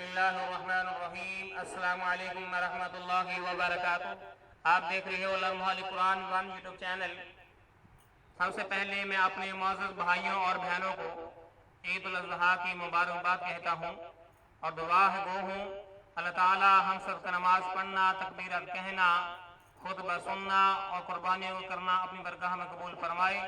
बिस्मिल्लाह अर्रहमान अर्रहीम। अस्सलाम वालेकुम वरहमतुल्लाहि वबरकातुह। आप देख रहे हो लम्हा कुरान वन यूट्यूब चैनल। सबसे पहले मैं अपने मुअज़्ज़ज़ भाइयों और बहनों को ईद उल अज़हा की मुबारकबाद कहता हूँ और दुआ गो हूँ अल्लाह ताला हम सब का नमाज पढ़ना, तकबीरत कहना, खुतबा सुनना और कुर्बानियों को करना अपनी बरगाह में कबूल फरमाए,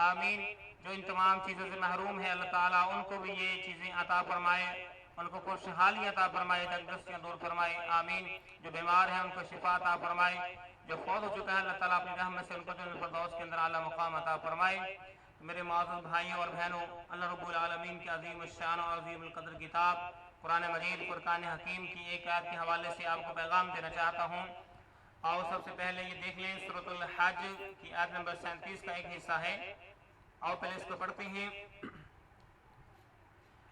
आमीन। जो इन तमाम चीज़ों से महरूम है अल्लाह ताला उनको भी ये चीज़ें अता फरमाए, उनको खुशहाली अता फरमाए, तंदुरुस्तियाँ दूर फरमाए, आमीन। जो बीमार है उनको शिफा अता फरमाए, जो फौत हो चुका है अल्लाह ताला अपनी रहमत से उनको जन्नत फिरदौस के अंदर आला मुकाम अता फरमाए। मेरे मुअज़्ज़ज़ भाइयों और बहनों, अल्लाह रब्बुल आलमीन की अज़ीम शान और अज़ीम क़द्र किताब कुरान मजीद फुरकान हकीम की एक आयत के हवाले से आपको पैगाम देना चाहता हूँ। और सबसे पहले ये देख लें, सूरतुल हज की आयत नंबर 37 का एक हिस्सा है। और पहले इसको पढ़ते हैं।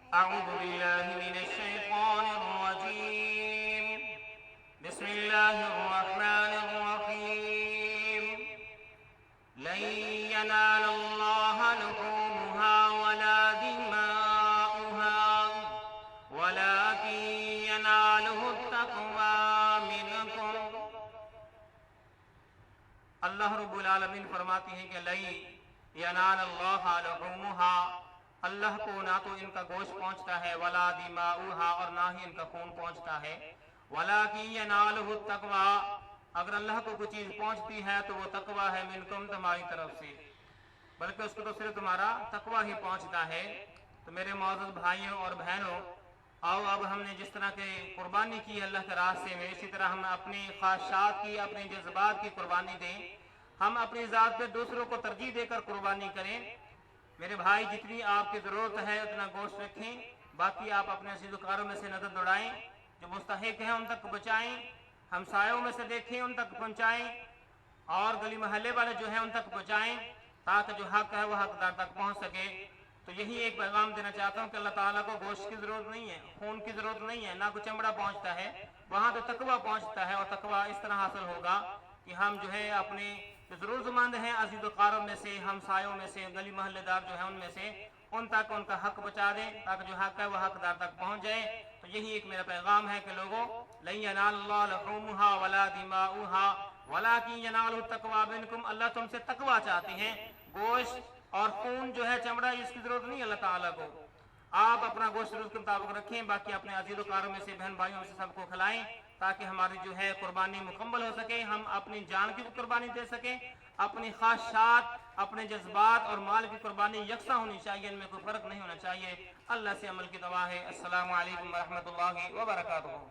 अऊज़ु बिल्लाहि मिनश शैतानिर रजीम, बिस्मिल्लाहिर रहमानिर रहीम। लन यनालल्लाह लुहूमुहा वला दिमाउहा वलाकिन यनालुहु तक़वा मिनकुम। अल्लाह रब्बुल आलमीन फरमाती हैं कि लन यनालल्लाह लुहूमुहा, अल्लाह को ना तो इनका गोश्त पहुंचता है, वला दिमाउहा, और ना ही इनका खून पहुंचता है, वलाकिन यनालुहु तक़वा, अगर अल्लाह को कोई चीज़ पहुंचती है तो वो तकवा है मिनकुम, तुम्हारी तरफ से, बल्कि उसको तो सिर्फ तुम्हारा तकवा ही पहुंचता है। तो मेरे मुअज़्ज़ज़ भाइयों और बहनों, आओ अब हमने जिस तरह के कुर्बानी की अल्लाह के रास्ते में, इसी तरह हम अपनी ख्वाहिशात की, अपने जज्बात की कुर्बानी दें। हम अपनी ज़ात पे दूसरों को तरजीह देकर कुर्बानी करें। मेरे भाई, जितनी आपकी ज़रूरत है उतना गोश्त रखें, बाकी आप अपने अज़ीज़ोकारों में से नज़र दौड़ाएं, जो मुस्तहिक हैं उन तक पहुँचाएँ, हमसायों में से देखें उन तक पहुँचाएँ, और गली महल्ले वाले जो हैं उन तक पहुँचाएँ, ताकि जो हक है वह हकदार तक पहुँच सके। तो यही एक पैगाम देना चाहता हूँ कि अल्लाह ताला को गोश्त की ज़रूरत नहीं है, खून की ज़रूरत नहीं है, ना कोई चमड़ा पहुँचता है, वहाँ तो तकवा पहुँचता है। और तकवा इस तरह हासिल होगा कि हम जो है अपने जो ज़रूरतमंद हैं अज़ीज़ोकारों में से, हमसायों में से, गली महल्लेदार जो हैं उनमें से, उन तक उनका हक बचा दें, ताकि जो हक है वह हकदार तक पहुँच जाए। तो यही एक मेरा पैगाम है कि लोगों, लन यनालल्लाह लुहूमुहा वला दिमाउहा वलाकिन यनालुहु तक़वा मिनकुम, अल्लाह तुमसे तकवा चाहते हैं। गोश्त और खून जो है, चमड़ा, इसकी ज़रूरत नहीं अल्लाह ताला को। आप अपना गोश्त ज़रूरत के मुताबिक रखें, बाकी अपने अज़ीज़ोकारों में से, बहन भाइयों में से सबको खिलाएं, ताकि हमारी जो है कुर्बानी मुकम्मल हो सके, हम अपनी जान की भी कुर्बानी दे सकें, अपनी ख्वाहिशात, अपने जज्बात और माल की कुर्बानी यकसा होनी चाहिए, इनमें कोई फ़र्क नहीं होना चाहिए। अल्लाह से अमल की दुआ है। अस्सलामु अलैकुम वरहमतुल्लाहि वबरकातुहू।